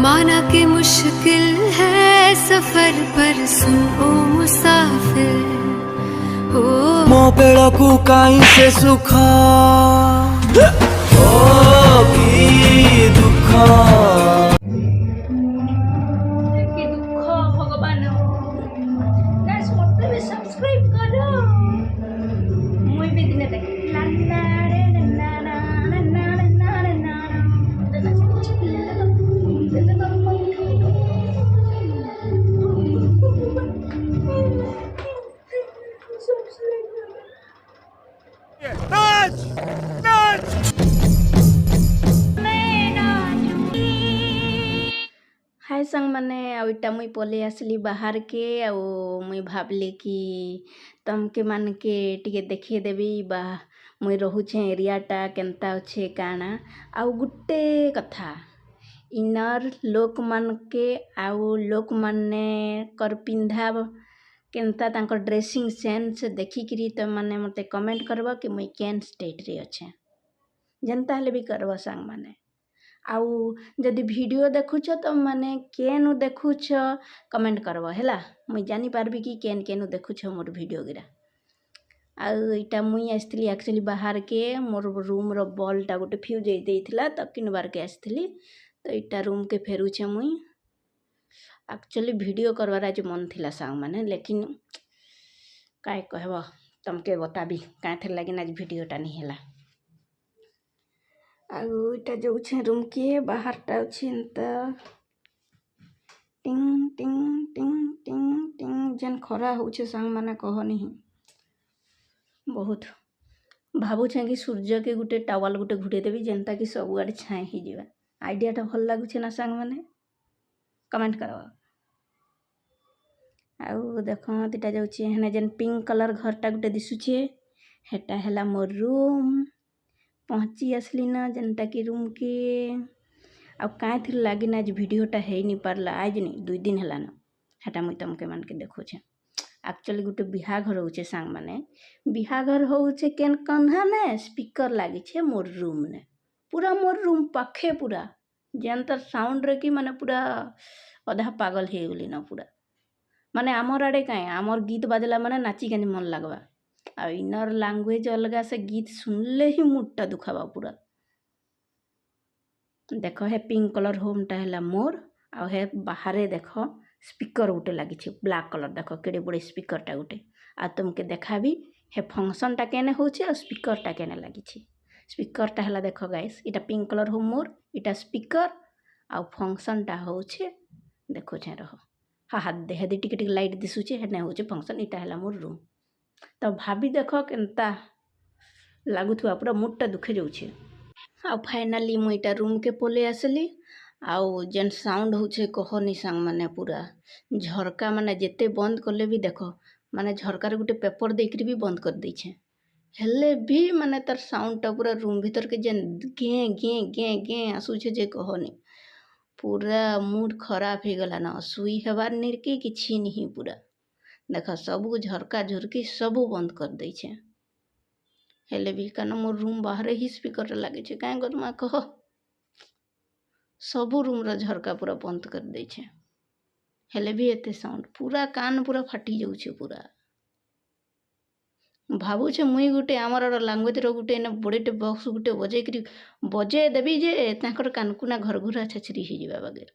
माना कि मुश्किल है सफर पर सुन ओ मुसाफिर हो ମୋ ବେଳକୁ କାହିଁ ସେ ସୁଖ ଓ କି ଦୁଃଖ କି ଦୁଃଖ ଭଗବାନ ଗାଇସ୍ ମୋତେ ବି ସବସ୍କ୍ରାଇବ କର ମୁଇଁ ବି ଦିନେ ଦେଖି ନାନା ରେ ନାନା ନାନା ନାନା ନାନା हाय संग मैंने आईटा मुई पलि आसली बाहर के मुई भावली कि तमके मान के टिके देखिए देवी बा मुई रोचे एरियाटा केनता अच्छे काना आउ गुटे कथा इनर लोक मान के आउ लोक माने कर पिंधा केनता तांकर ड्रेसिंग सेंस देखिकी तो मैंने मते कमेंट करबा कि मुई केन स्टेट रे अच्छे जनता हेले भी करबा संग माने आउ जदि वीडियो देखुछ तो माने केनु देखुछ कमेंट करब हैला मुई जानी पारबी कि केन केनु देखुछ मोर वीडियो गिरा आउ इटा मुई आसली एक्चुअली बाहर के मोर रूम रो बॉलटा गोटे फ्यूज होई देइथिला त किनबार के आसली तो इटा रूम के फेरुछे मुई एक्चुअली वीडियो करवार आज मन थिला सांग माने लेकिन काय कहबो तमके बताबी काहे थे लागिन आज वीडियोटा नहीं हैला आउ इटा जाऊे रूम के बाहरटा अच्छे टिंग टिंग टिंग टिंग टिंग जेन खरा होचे सांग माने कह नहीं बहुत भावुछे कि सूर्य के गुटे टावल गुटे घुटे देवी जेनता कि सब आड़े छाए ही जीवा आइडियाटा भल लगुछे ना सांग माने कमेंट करवा आउ देख दिटा जाऊे हेने जेन पिंक कलर घरटा गुटे दिशुछे हेटा हैला मोर रूम पहुँची आसली ना जेनटा कि रूम के अब कहाँ थी लागिन आज वीडियोटा है नहीं पारला आज नहीं 2 दिन है ना हेटा मुई तमके मान के देखुछे एक्चुअली गोटे बिहाघर होचे सांग माने बिहाघर होचे केन कन्हा ने स्पीकर लागी छे मोर रूम ने पूरा मोर रूम पाखे पूरा जेनतर साउंड रे कि माने पूरा अधा पागल हे गली ना पूरा माने आमर आड़े काए आमर गीत बाजला माने नाची के मन लगवा आ इनर लैंग्वेज अलगा से गीत सुनले ही मुडटा दुखावा पूरा देख हे पिंक कलर होमटा है मोर आ हे बाहरे देख स्पीकर गोटे लगी ब्लैक कलर देख केड़े बड़े स्पीकरटा गोटे आ तुमके देखाबी हे फंक्शनटा केने होचे आ स्पीकरटा केने लगी स्पीकरटा है देख गाइस इटा पिंक कलर होम मोर इटा स्पीकर आ फंक्शनटा होचे देखो छे रह हाँ हाँ देह दी टिके टिके लाइट दिशुचे हेने होचे फंक्शन इटा है मोर रूम तो भाभी देख केनता लगुवा पूरा मुडटा दुखे जाऊे आ फाइनाली मुई इटा रूम के पले आसली आउ जेन साउंड होचे कहनी सांग माने पूरा झरका माने जेते बंद करले भी देख माने झरकार गोटे पेपर देकरी भी बंद कर देछे हेले भी माने तार साउंडटा पूरा रूम भीतर के जेन गे गे गे गे आसुछे जे कहनी पूरा मूड खराब हो गला ना सुई हेबार निर्की किछि नहीं पूरा देख सबू झरका झुरकी सबू बंद कर देछे हेले भी कान मोर रूम बाहर ही स्पीकर लगे छे काहे गरमा कह सबू रूम रो झरका पूरा बंद कर देछे हेले भी एते साउंड पूरा कान पूरा फाटी जाउछे पूरा भावुछे मुई गुटे आमर लैंग्वेज रो गुटे ने बड़ेटे बॉक्स गुटे बजे देबी जे ताकर कानकुना घर घुरा छछरी ही जीवा बगैर